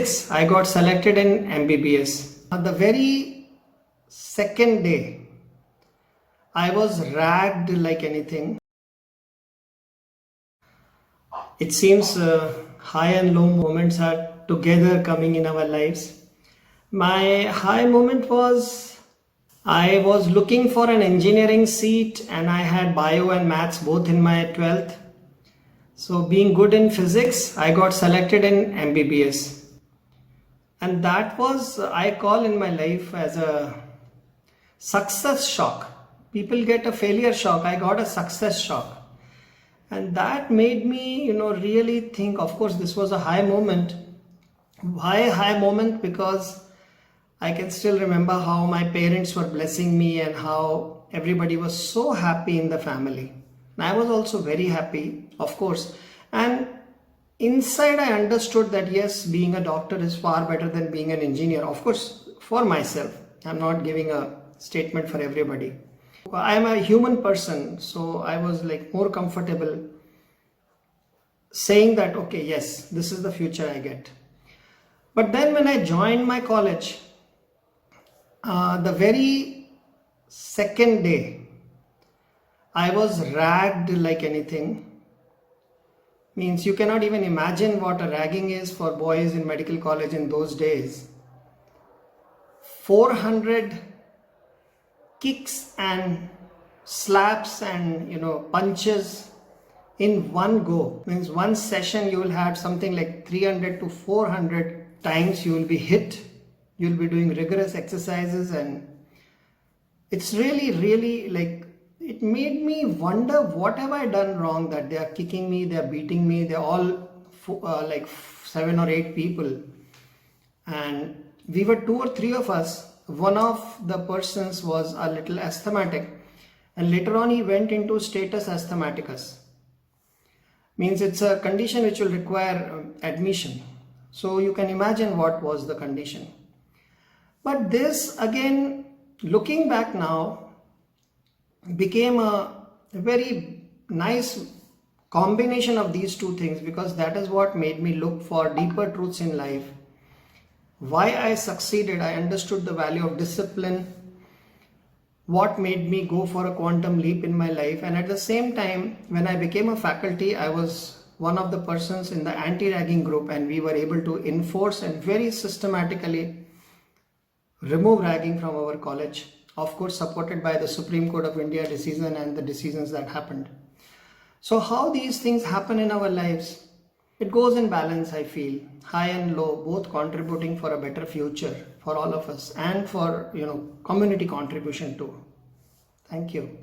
physics, I got selected in MBBS. On the very second day, I was ragged like anything. It seems high and low moments are together coming in our lives. My high moment was I was looking for an engineering seat and I had bio and maths both in my 12th. So being good in physics, I got selected in MBBS. And that was, I call in my life as a success shock. People get a failure shock. I got a success shock. And that made me, really think, of course, this was a high moment. Why a high moment? Because I can still remember how my parents were blessing me and how everybody was so happy in the family. And I was also very happy, of course. And inside I understood that yes, being a doctor is far better than being an engineer. Of course, for myself. I'm not giving a statement for everybody. I am a human person, so I was like more comfortable saying that, okay, yes, this is the future I get. But then when I joined my college, the very second day, I was ragged like anything. Means you cannot even imagine what a ragging is for boys in medical college in those days. 400 kicks and slaps and punches in one go. Means one session you will have something like 300 to 400 times you will be hit. You will be doing rigorous exercises, and it's really like it made me wonder, what have I done wrong that they are kicking me, they are beating me, they're all like 7 or 8 people, and we were 2 or 3 of us. One of the persons was a little asthmatic, and later on he went into status asthmaticus. Means it's a condition which will require admission. So you can imagine what was the condition. But this again, looking back now, became a very nice combination of these two things, because that is what made me look for deeper truths in life. Why I succeeded, I understood the value of discipline, what made me go for a quantum leap in my life. And at the same time, when I became a faculty, I was one of the persons in the anti-ragging group, and we were able to enforce and very systematically remove ragging from our college, of course supported by the Supreme Court of India decision and the decisions that happened. So how these things happen in our lives, it goes in balance, I feel, high and low, both contributing for a better future for all of us and for community contribution too. Thank you.